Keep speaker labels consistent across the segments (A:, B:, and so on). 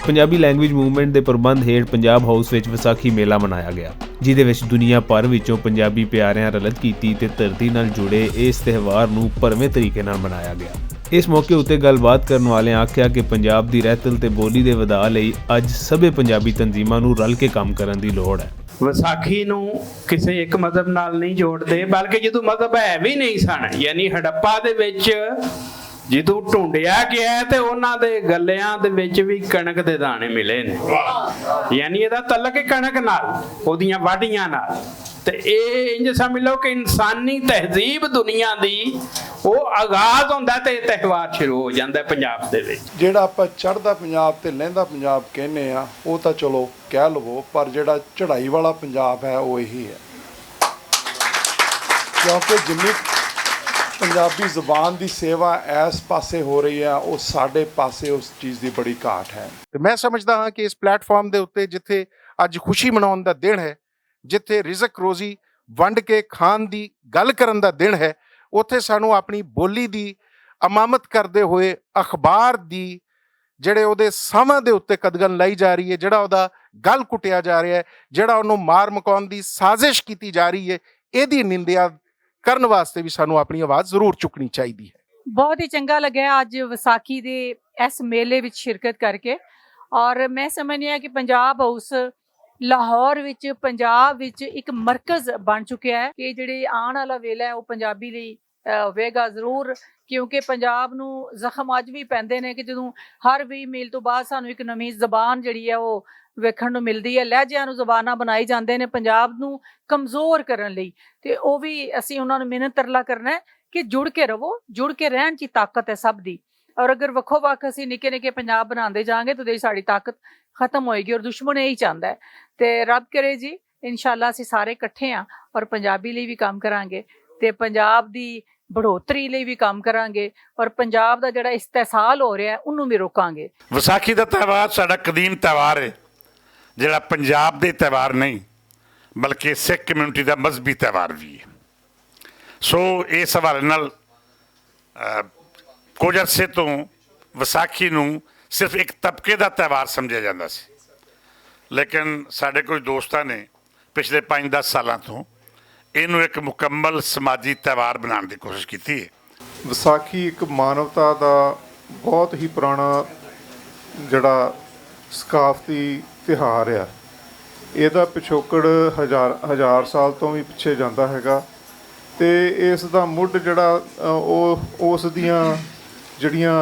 A: Punjabi language movement ਦੇ ਪ੍ਰਬੰਧ ਹੇਠ ਪੰਜਾਬ ਹਾਊਸ ਵਿੱਚ ਵਿਸਾਖੀ ਮੇਲਾ ਮਨਾਇਆ ਗਿਆ, ਜਿਹਦੇ ਵਿੱਚ ਦੁਨੀਆ ਭਰ ਵਿੱਚੋਂ ਪੰਜਾਬੀ ਪਿਆਰਿਆਂ ਰਲਤ ਕੀਤੀ ਤੇ ਧਰਤੀ ਨਾਲ ਜੁੜੇ ਇਸ ਤਿਉਹਾਰ ਨੂੰ ਭਰਵੇਂ ਤਰੀਕੇ ਨਾਲ ਮਨਾਇਆ ਗਿਆ। ਇਸ ਮੌਕੇ ਉੱਤੇ ਗੱਲਬਾਤ ਕਰਨ ਵਾਲਿਆਂ ਆਖਿਆ ਕਿ ਪੰਜਾਬ ਦੀ ਰਹਿਤਲ ਤੇ ਬੋਲੀ ਦੇ ਵਧਾਅ ਲਈ ਅੱਜ ਸਭੇ ਪੰਜਾਬੀ ਤਨਜ਼ੀਮਾਂ ਨੂੰ ਰਲ ਕੇ ਕੰਮ ਕਰਨ ਦੀ ਲੋੜ ਹੈ।
B: ਵਿਸਾਖੀ ਨੂੰ ਕਿਸੇ ਇੱਕ ਮਜ਼ਹਬ ਨਾਲ ਨਹੀਂ ਜੋੜਦੇ, ਬਲਕਿ ਜਦੋਂ ਮਜ਼ਹਬ ਹੈ ਵੀ ਨਹੀਂ ਸਨ, ਯਾਨੀ ਹੜੱਪਾ ਦੇ ਵਿੱਚ ਜਦੋਂ ਢੂੰਡਿਆ ਗਿਆ ਤੇ ਉਹਨਾਂ ਦੇ ਗੱਲਿਆਂ ਦੇ ਵਿੱਚ ਵੀ ਕਣਕ ਦੇ ਦਾਣੇ ਮਿਲੇ ਨੇ, ਯਾਨੀ ਇਹਦਾ ਤਲਕ ਕਣਕ ਨਾਲ, ਉਹਦੀਆਂ ਵਾਢੀਆਂ ਨਾਲ। ਤੇ ਇਹ ਇੰਜ ਸਮਝ ਲਓ ਕਿ ਇਨਸਾਨੀ ਤਹਿਜ਼ੀਬ ਦੁਨੀਆ ਦੀ ਉਹ ਆਗਾਜ਼ ਹੁੰਦਾ ਤੇ ਤਿਉਹਾਰ ਸ਼ੁਰੂ ਹੋ ਜਾਂਦਾ ਪੰਜਾਬ ਦੇ ਵਿੱਚ।
C: ਜਿਹੜਾ ਆਪਾਂ ਚੜ੍ਹਦਾ ਪੰਜਾਬ ਤੇ ਲਹਿੰਦਾ ਪੰਜਾਬ ਕਹਿੰਦੇ ਆ ਉਹ ਤਾਂ ਚਲੋ ਕਹਿ ਲਵੋ, ਪਰ ਜਿਹੜਾ ਚੜ੍ਹਾਈ ਵਾਲਾ ਪੰਜਾਬ ਹੈ ਉਹ ਇਹੀ ਹੈ, ਕਿਉਂਕਿ ਜਿੰਨੀ ਪੰਜਾਬੀ ਜ਼ੁਬਾਨ ਦੀ ਸੇਵਾ ਇਸ ਪਾਸੇ ਹੋ ਰਹੀ ਹੈ ਉਹ ਸਾਡੇ ਪਾਸੇ ਉਸ ਚੀਜ਼ ਦੀ ਬੜੀ ਘਾਟ ਹੈ।
D: ਤੇ ਮੈਂ ਸਮਝਦਾ ਹਾਂ ਕਿ ਇਸ ਪਲੇਟਫਾਰਮ ਦੇ ਉੱਤੇ ਜਿੱਥੇ ਅੱਜ ਖੁਸ਼ੀ ਮਨਾਉਣ ਦਾ ਦਿਨ ਹੈ, ਜਿੱਥੇ ਰਿਜ਼ਕ ਰੋਜ਼ੀ ਵੰਡ ਕੇ ਖਾਣ ਦੀ ਗੱਲ ਕਰਨ ਦਾ ਦਿਨ ਹੈ, ਉੱਥੇ ਸਾਨੂੰ ਆਪਣੀ ਬੋਲੀ ਦੀ ਇਮਾਮਤ ਕਰਦੇ ਹੋਏ ਅਖਬਾਰ ਦੀ ਜਿਹੜੇ ਉਹਦੇ ਸਾਹਾਂ ਦੇ ਉੱਤੇ ਕਦਗਨ ਲਾਈ ਜਾ ਰਹੀ ਹੈ, ਜਿਹੜਾ ਉਹਦਾ ਗਲ ਕੁੱਟਿਆ ਜਾ ਰਿਹਾ ਹੈ, ਜਿਹੜਾ ਉਹਨੂੰ ਮਾਰ ਮੁਕਾਉਣ ਦੀ ਸਾਜ਼ਿਸ਼ ਕੀਤੀ ਜਾ ਰਹੀ ਹੈ, ਇਹਦੀ ਨਿੰਦਿਆ ਕਰਨ ਵਾਸਤੇ ਵੀ ਸਾਨੂੰ ਆਪਣੀ ਆਵਾਜ਼ ਜ਼ਰੂਰ ਚੁੱਕਣੀ ਚਾਹੀਦੀ ਹੈ।
E: ਬਹੁਤ ਹੀ ਚੰਗਾ ਲੱਗਿਆ ਅੱਜ ਵਿਸਾਖੀ ਦੇ ਇਸ ਮੇਲੇ ਵਿੱਚ ਸ਼ਿਰਕਤ ਕਰਕੇ, ਔਰ ਮੈਂ ਸਮਝਦੀ ਹਾਂ ਕਿ ਪੰਜਾਬ ਹਾਊਸ ਲਾਹੌਰ ਵਿੱਚ ਪੰਜਾਬ ਵਿੱਚ ਇੱਕ ਮਰਕਜ਼ ਬਣ ਚੁੱਕਿਆ ਹੈ ਕਿ ਜਿਹੜੇ ਆਉਣ ਵਾਲਾ ਵੇਲਾ ਹੈ ਉਹ ਪੰਜਾਬੀ ਲਈ ਹੋਵੇਗਾ ਜ਼ਰੂਰ, ਕਿਉਂਕਿ ਪੰਜਾਬ ਨੂੰ ਜ਼ਖਮ ਅੱਜ ਵੀ ਪੈਂਦੇ ਨੇ ਕਿ ਜਦੋਂ ਹਰ 20 ਮੀਲ ਤੋਂ ਬਾਅਦ ਸਾਨੂੰ ਇੱਕ ਨਵੀਂ ਜ਼ਬਾਨ ਜਿਹੜੀ ਹੈ ਉਹ ਵੇਖਣ ਨੂੰ ਮਿਲਦੀ ਹੈ। ਲਹਿਜਿਆਂ ਨੂੰ ਜ਼ਬਾਨਾਂ ਬਣਾਈ ਜਾਂਦੇ ਨੇ ਪੰਜਾਬ ਨੂੰ ਕਮਜ਼ੋਰ ਕਰਨ ਲਈ, ਤੇ ਉਹ ਵੀ ਅਸੀਂ ਉਹਨਾਂ ਨੂੰ ਮਿਹਨਤ ਤਰਲਾ ਕਰਨਾ ਕਿ ਜੁੜ ਕੇ ਰਹੋ, ਜੁੜ ਕੇ ਰਹਿਣ 'ਚ ਤਾਕਤ ਹੈ ਸਭ ਦੀ। ਔਰ ਅਗਰ ਵੱਖੋ ਵੱਖ ਅਸੀਂ ਨਿੱਕੇ ਨਿੱਕੇ ਪੰਜਾਬ ਬਣਾਉਂਦੇ ਜਾਵਾਂਗੇ ਤਾਂ ਉਹਦੇ ਸਾਡੀ ਤਾਕਤ ਖਤਮ ਹੋਏਗੀ, ਔਰ ਦੁਸ਼ਮਣ ਇਹੀ ਚਾਹੁੰਦਾ ਹੈ। ਤੇ ਰੱਬ ਕਰੇ ਜੀ ਇਨਸ਼ਾਅੱਲਾ ਅਸੀਂ ਸਾਰੇ ਇਕੱਠੇ ਹਾਂ ਔਰ ਪੰਜਾਬੀ ਲਈ ਵੀ ਕੰਮ ਕਰਾਂਗੇ ਤੇ ਪੰਜਾਬ ਦੀ बढ़ोतरी ਲਈ ਵੀ ਕੰਮ ਕਰਾਂਗੇ, ਔਰ ਪੰਜਾਬ ਦਾ ਜਿਹੜਾ ਇਸਤਿਸਾਲ ਹੋ ਰਿਹਾ ਉਹਨੂੰ ਵੀ ਰੋਕਾਂਗੇ।
F: ਵਿਸਾਖੀ ਦਾ ਤਿਉਹਾਰ ਸਾਡਾ ਕਦੀਮ ਤਿਉਹਾਰ ਹੈ, ਜਿਹੜਾ ਪੰਜਾਬ ਦੇ ਤਿਉਹਾਰ ਨਹੀਂ ਬਲਕਿ ਸਿੱਖ ਕਮਿਊਨਿਟੀ ਦਾ ਮਜ਼ਹਬੀ ਤਿਉਹਾਰ ਵੀ ਹੈ। ਸੋ ਇਸ ਹਵਾਲੇ ਨਾਲ ਕੁਝ ਅਰਸੇ ਤੋਂ ਵਿਸਾਖੀ ਨੂੰ ਸਿਰਫ ਇੱਕ ਤਬਕੇ ਦਾ ਤਿਉਹਾਰ ਸਮਝਿਆ ਜਾਂਦਾ ਸੀ, ਲੇਕਿਨ ਸਾਡੇ ਕੁਝ ਦੋਸਤਾਂ ਨੇ ਪਿਛਲੇ 5-10 ਸਾਲਾਂ ਤੋਂ ਇਹਨੂੰ ਇੱਕ ਮੁਕੰਮਲ ਸਮਾਜੀ ਤਿਉਹਾਰ ਬਣਾਉਣ ਦੀ ਕੋਸ਼ਿਸ਼ ਕੀਤੀ ਹੈ।
C: ਵਿਸਾਖੀ ਇੱਕ ਮਾਨਵਤਾ ਦਾ ਬਹੁਤ ਹੀ ਪੁਰਾਣਾ ਜਿਹੜਾ ਸਕਾਫਤੀ ਤਿਉਹਾਰ ਆ, ਇਹਦਾ ਪਿਛੋਕੜ ਹਜ਼ਾਰ ਸਾਲ ਤੋਂ ਵੀ ਪਿੱਛੇ ਜਾਂਦਾ ਹੈਗਾ, ਤੇ ਇਸ ਦਾ ਮੁੱਢ ਜਿਹੜਾ ਉਹ ਉਸ ਦੀਆਂ ਜਿਹੜੀਆਂ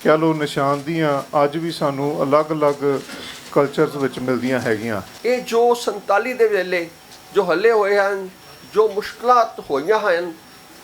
C: ਕਹਿ ਲਓ ਨਿਸ਼ਾਨਦੀਆਂ ਅੱਜ ਵੀ ਸਾਨੂੰ ਅਲੱਗ-ਅਲੱਗ ਕਲਚਰਸ ਵਿੱਚ ਮਿਲਦੀਆਂ ਹੈਗੀਆਂ।
G: ਇਹ ਜੋ 47 ਦੇ ਵੇਲੇ ਜੋ ਹੱਲੇ ਹੋਏ ਹਨ, ਜੋ ਮੁਸ਼ਕਲਾਂ ਹੋਈਆਂ ਹਨ,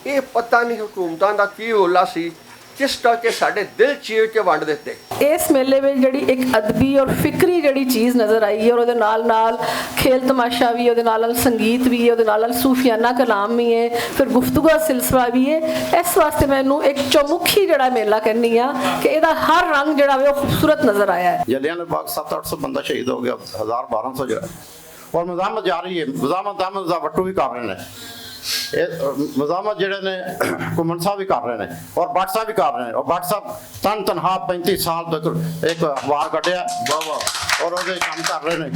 G: ਇਹ ਪਤਾ ਨਹੀਂ ਹਕੂਮਤਾਂ ਦਾ ਕੀ ਹੋਲਾ ਸੀ ਜਿਸ ਕਰਕੇ ਸਾਡੇ ਦਿਲ ਚੀਰ ਕੇ ਵੰਡ ਦਿੱਤੇ।
H: ਇਸ ਮੇਲੇ ਵਿੱਚ ਜਿਹੜੀ ਇੱਕ ਅਦਬੀ ਔਰ ਫਿਕਰੀ ਜਿਹੜੀ ਚੀਜ਼ ਨਜ਼ਰ ਆਈ ਹੈ, ਔਰ ਉਹਦੇ ਨਾਲ ਖੇਲ ਤਮਾਸ਼ਾ ਵੀ, ਉਹਦੇ ਨਾਲ ਸੰਗੀਤ ਵੀ ਹੈ, ਉਹਦੇ ਨਾਲ ਸੂਫੀਆਨਾ ਕਲਾਮ ਵੀ ਹੈ, ਫਿਰ ਗੁਫ਼ਤਗੂ ਦਾ ਸਿਲਸਿਲਾ ਵੀ ਹੈ। ਇਸ ਵਾਸਤੇ ਮੈਨੂੰ ਇੱਕ ਚੌਮੁਖੀ ਜਿਹੜਾ ਮੇਲਾ ਕਹਿੰਦੀ ਆ ਕਿ ਇਹਦਾ ਹਰ ਰੰਗ ਜਿਹੜਾ ਵੇ ਉਹ ਖੂਬਸੂਰਤ ਨਜ਼ਰ ਆਇਆ ਹੈ।
I: जलियांवाला बाग 700-800 बंदा शहीद हो गया, 1000-1200 जो है, और मज़ामत जारी है। मज़ामत ਦਾ ਵੱਟੂ ਵੀ ਕਰ ਰਹੇ ਨੇ, ਇਹ ਮਜ਼ਾਮਤ ਜਿਹੜੇ ਨੇ ਘੁੰਮਣ ਸਾਹਿਬ ਵੀ ਕਰ ਰਹੇ ਨੇ ਔਰ ਬੱਟ ਸਾਹਿਬ ਵੀ ਕਰ ਰਹੇ ਨੇ। ਔਰ ਬੱਟ ਸਾਹਿਬ ਤਨਹਾ 35 ਸਾਲ ਤੱਕ ਇੱਕ ਅਖਬਾਰ ਕੱਢਿਆ ਔਰ ਉਹਦੇ ਕੰਮ ਕਰ ਰਹੇ ਨੇ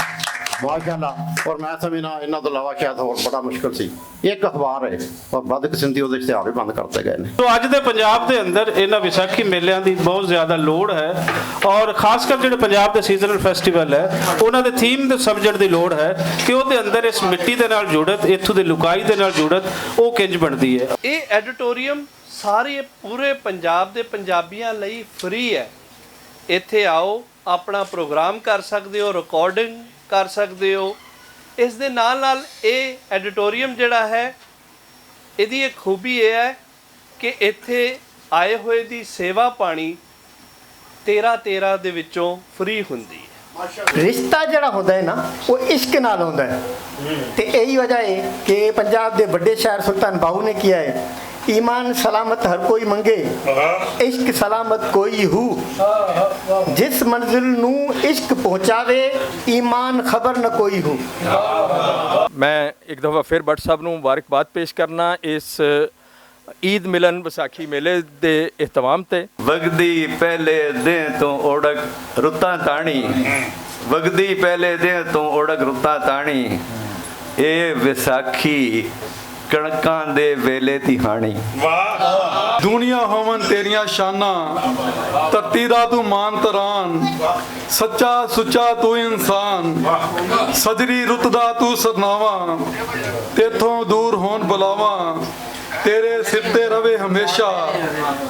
I: ਮਾਸ਼ਾਅੱਲਾ। ਔਰ ਮੈਂ ਸਮਝਣਾ ਇਹਨਾਂ ਤੋਂ ਇਲਾਵਾ ਸ਼ਾਇਦ ਹੋਰ ਬੜਾ ਮੁਸ਼ਕਿਲ ਸੀ ਇੱਕ ਅਖਬਾਰ ਹੈ, ਔਰ ਬਦਕਿਸਮਤੀ ਉਹਦੇ ਇਸ਼ਤਿਹਾਰ ਵੀ ਬੰਦ ਕਰਤੇ ਗਏ ਨੇ।
B: ਸੋ ਅੱਜ ਦੇ ਪੰਜਾਬ ਦੇ ਅੰਦਰ ਇਹਨਾਂ ਵਿਸਾਖੀ ਮੇਲਿਆਂ ਦੀ ਬਹੁਤ ਜ਼ਿਆਦਾ ਲੋੜ ਹੈ, ਔਰ ਖਾਸ ਕਰ ਜਿਹੜੇ ਪੰਜਾਬ ਦੇ ਸੀਜ਼ਨਲ ਫੈਸਟੀਵਲ ਹੈ ਉਹਨਾਂ ਦੇ ਥੀਮ ਦੇ ਸਬਜੈਕਟ ਦੀ ਲੋੜ ਹੈ ਕਿ ਉਹਦੇ ਅੰਦਰ ਇਸ ਮਿੱਟੀ ਦੇ ਨਾਲ ਜੁੜਤ, ਇੱਥੋਂ ਦੀ ਲੁਕਾਈ ਦੇ ਨਾਲ ਜੁੜਤ ਉਹ ਕਿੰਜ ਬਣਦੀ ਹੈ।
J: ਇਹ ਐਡੀਟੋਰੀਅਮ ਸਾਰੇ ਪੂਰੇ ਪੰਜਾਬ ਦੇ ਪੰਜਾਬੀਆਂ ਲਈ ਫ੍ਰੀ ਹੈ। ਇੱਥੇ ਆਓ, ਆਪਣਾ ਪ੍ਰੋਗਰਾਮ ਕਰ ਸਕਦੇ ਹੋ, ਰਿਕਾਰਡਿੰਗ ਕਰ ਸਕਦੇ ਹੋ। ਇਸ ਦੇ ਨਾਲ ਇਹ ਐਡੀਟੋਰੀਅਮ ਜਿਹੜਾ ਹੈ, ਇਹਦੀ ਇੱਕ ਖੂਬੀ ਇਹ ਹੈ ਕਿ ਇੱਥੇ ਆਏ ਹੋਏ ਦੀ ਸੇਵਾ ਪਾਣੀ 13 ਦੇ ਵਿੱਚੋਂ ਫ੍ਰੀ ਹੁੰਦੀ ਹੈ।
K: ਰਿਸ਼ਤਾ ਜਿਹੜਾ ਹੁੰਦਾ ਹੈ ਨਾ ਉਹ ਇਸ਼ਕ ਨਾਲ ਹੁੰਦਾ ਹੈ, ਤੇ ਇਹੀ ਵਜ੍ਹਾ ਹੈ ਕਿ ਪੰਜਾਬ ਦੇ ਵੱਡੇ ਸ਼ਾਇਰ ਸੁਲਤਾਨ ਬਾਹੂ ਨੇ ਕਿਹਾ ਹੈ, ईमान सलामत हर कोई मंगे, इश्क सलामत कोई हू, जिस मंजिल नू इश्क पहुँचावे ईमान खबर न कोई हू।
L: मैं एक दफ़ा फिर भट्ट साहब नूं मुबारकबाद पेश करना इस ਈਦ ਮਿਲਨ ਵਿਸਾਖੀ ਮੇਲੇ ਦੇ ਇਹਤਮਾਮ ਤੇ।
M: ਵਗਦੀ ਪਹਿਲੇ ਦਿਨ ਤੋਂ ਓੜਕ ਰੁੱਤਾਂ ਤਾਣੀ, ਵਗਦੀ ਪਹਿਲੇ ਦਿਨ ਤੋਂ ਓੜਕ ਰੁੱਤਾਂ ਤਾਣੀ, ਇਹ ਵਿਸਾਖੀ ਕਣਕਾਂ ਦੇ ਵੇਲੇ ਦੀ ਹਾਣੀ।
N: ਵਾਹ। ਦੁਨੀਆ ਹੋਵਨ ਤੇਰੀਆਂ ਸ਼ਾਨਾਂ, ਧਰਤੀ ਦਾ ਤੂੰ ਮਾਨ ਤਰਾਨ, ਸੱਚਾ ਸੁੱਚਾ ਤੂੰ ਇਨਸਾਨ, ਸਜਰੀ ਰੁੱਤ ਦਾ ਤੂੰ ਸਰਨਾਵਾ, ਤੇਥੋਂ ਦੂਰ ਹੋਣ ਬੁਲਾਵਾ, ਤੇਰੇ ਸਿਰ ਤੇ ਰਵੇ ਹਮੇਸ਼ਾ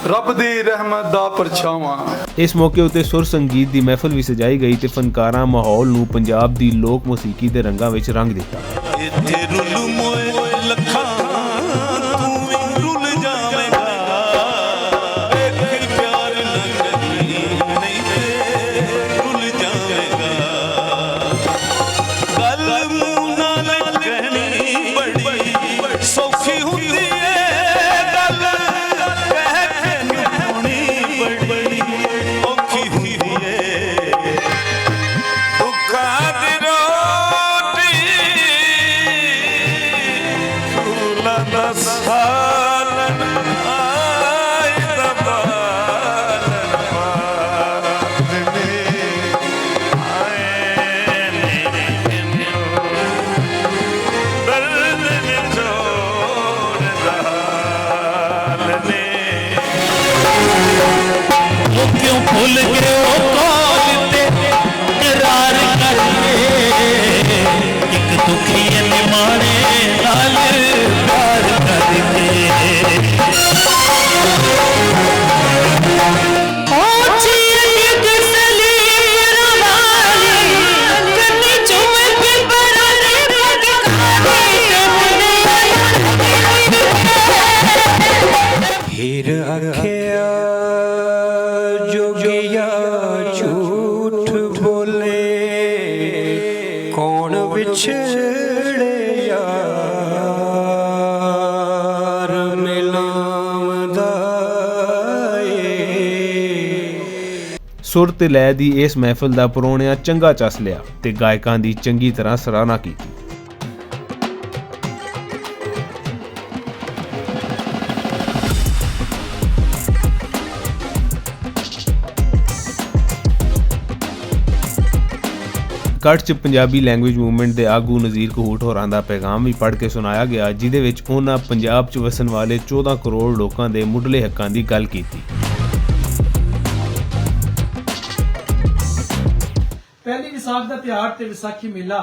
N: ਰੱਬ ਦੀ ਰਹਿਮਤ ਦਾ ਪਰਛਾਵਾਂ।
A: ਇਸ ਮੌਕੇ ਉੱਤੇ ਸੁਰ ਸੰਗੀਤ ਦੀ ਮਹਿਫਲ ਵੀ ਸਜਾਈ ਗਈ ਤੇ ਫਨਕਾਰਾਂ ਮਾਹੌਲ ਨੂੰ ਪੰਜਾਬ ਦੀ ਲੋਕ ਮੌਸੀਕੀ ਦੇ ਰੰਗਾਂ ਵਿੱਚ ਰੰਗ ਦਿੱਤਾ।
O: भूल के कौन ते करार करके, एक दुखी निमाने नाल प्यार करके। हीर अखिया जोगिया झूठ बोले, कौन बिछड़े यार मिलावदा ਏ।
A: ਸੁਰ ਤੇ ਲਹਿ ਦੀ ਇਸ ਮਹਿਫਲ ਦਾ ਪਰੋਣਿਆਂ ਚੰਗਾ ਚੱਸ ਲਿਆ ਤੇ ਗਾਇਕਾਂ ਦੀ ਚੰਗੀ ਤਰ੍ਹਾਂ ਸਰਾਹਨਾ ਕੀਤੀ। ਕੱਟ 'ਚ ਪੰਜਾਬੀ ਲੈਂਗੁਏਜ ਮੂਵਮੈਂਟ ਦੇ ਆਗੂ ਨਜ਼ੀਰ ਕਹੂਟ ਹੋਰਾਂ ਦਾ ਪੈਗਾਮ ਵੀ ਪੜ੍ਹ ਕੇ ਸੁਣਾਇਆ ਗਿਆ, ਜਿਹਦੇ ਵਿੱਚ ਉਹਨਾਂ ਪੰਜਾਬ 'ਚ ਵਸਣ ਵਾਲੇ 14 ਕਰੋੜ ਲੋਕਾਂ ਦੇ ਮੁੱਢਲੇ ਹੱਕਾਂ ਦੀ ਗੱਲ ਕੀਤੀ।
P: ਪਹਿਲੀ ਵਿਸਾਖ ਦਾ ਤਿਉਹਾਰ ਤੇ ਵਿਸਾਖੀ ਮੇਲਾ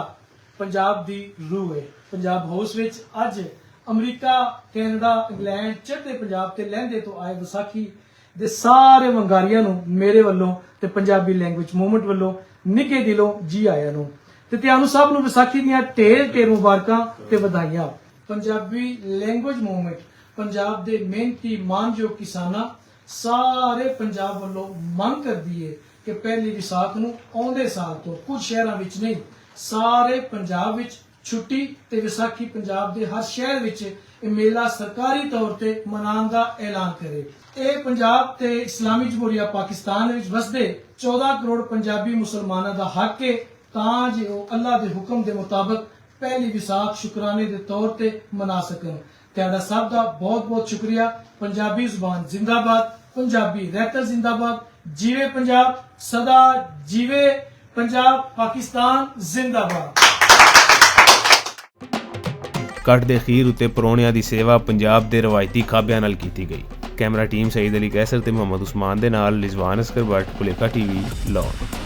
P: ਪੰਜਾਬ ਦੀ ਰੂਹ ਹੈ। ਪੰਜਾਬ ਹਾਊਸ ਵਿੱਚ ਅੱਜ ਅਮਰੀਕਾ, ਕੈਨੇਡਾ, ਇੰਗਲੈਂਡ, ਚੜ੍ਹਦੇ ਪੰਜਾਬ ਤੇ ਲਹਿੰਦੇ ਤੋਂ ਆਏ ਵਿਸਾਖੀ ਦੇ ਸਾਰੇ ਵੰਗਾਰੀਆਂ ਨੂੰ ਮੇਰੇ ਵੱਲੋਂ ਤੇ ਪੰਜਾਬੀ ਲੈਂਗੁਏਜ ਮੂਵਮੈਂਟ ਵੱਲੋਂ ਨਿੱਘੇ ਦਿਲੋਂ ਜੀ ਆਇਆਂ ਨੂੰ ਤੇ ਤੁਹਾਨੂੰ ਸਭ ਨੂੰ ਵਿਸਾਖੀ ਦੀਆਂ ਢੇਰ ਮੁਬਾਰਕਾਂ ਤੇ ਵਧਾਈਆਂ। ਪੰਜਾਬੀ ਲੈਂਗੁਏਜ ਮੂਵਮੈਂਟ ਪੰਜਾਬ ਦੇ ਮਿਹਨਤੀ ਮਾਨਯੋਗ ਕਿਸਾਨਾਂ ਸਾਰੇ ਪੰਜਾਬ ਵੱਲੋਂ ਮੰਗ ਕਰਦੀ ਹੈ ਕਿ ਪਹਿਲੀ ਵਿਸਾਖ ਨੂੰ ਆਉਂਦੇ ਸਾਲ ਤੋਂ ਕੁਝ ਸ਼ਹਿਰਾਂ ਵਿੱਚ ਨਹੀਂ, ਸਾਰੇ ਪੰਜਾਬ ਵਿੱਚ ਛੁੱਟੀ ਤੇ ਵਿਸਾਖੀ ਪੰਜਾਬ ਦੇ ਹਰ ਸ਼ਹਿਰ ਵਿੱਚ ਇਹ ਮੇਲਾ ਸਰਕਾਰੀ ਤੌਰ ਤੇ ਮਨਾਉਣ ਦਾ ਐਲਾਨ ਕਰੇ। ਇਹ ਪੰਜਾਬ ਤੇ ਇਸਲਾਮੀ ਜਮਹੂਰੀਆ ਪਾਕਿਸਤਾਨ ਵਿੱਚ ਵਸਦੇ 14 ਕਰੋੜ ਪੰਜਾਬੀ ਮੁਸਲਮਾਨਾਂ ਦਾ ਹੱਕ ਹੈ ਤਾਂ ਜੋ ਉਹ ਅੱਲਾਹ ਦੇ ਹੁਕਮ ਦੇ ਮੁਤਾਬਕ ਪਹਿਲੀ ਵਿਸਾਖ ਸ਼ੁਕਰਾਨੇ ਦੇ ਤੌਰ ਤੇ ਮਨਾ ਸਕਣ। ਤੁਹਾਡਾ ਸਭ ਦਾ ਬਹੁਤ ਬਹੁਤ ਸ਼ੁਕਰੀਆ। ਪੰਜਾਬੀ ਜ਼ੁਬਾਨ ਜ਼ਿੰਦਾਬਾਦ, ਪੰਜਾਬੀ ਰਹਿਤਰ ਜ਼ਿੰਦਾਬਾਦ, ਜੀਵੇ ਪੰਜਾਬ, ਸਦਾ ਜੀਵੇ ਪੰਜਾਬ, ਪਾਕਿਸਤਾਨ ਜ਼ਿੰਦਾਬਾਦ।
A: ਕੱਟ ਦੇ ਅਖੀਰ ਉੱਤੇ ਪਰੋਣਿਆਂ ਦੀ ਸੇਵਾ ਪੰਜਾਬ ਦੇ ਰਵਾਇਤੀ ਖਾਬਿਆਂ ਨਾਲ ਕੀਤੀ ਗਈ। ਕੈਮਰਾ ਟੀਮ ਸਈਦ ਅਲੀ ਕੈਸਰ ਤੇ ਮੁਹੰਮਦ ਉਸਮਾਨ ਦੇ ਨਾਲ ਲਿਜ਼ਵਾਨ ਅਸਕਰ ਬੱਟ, ਭੁਲੇਖਾ ਟੀਵੀ, ਲਾਹੌਰ।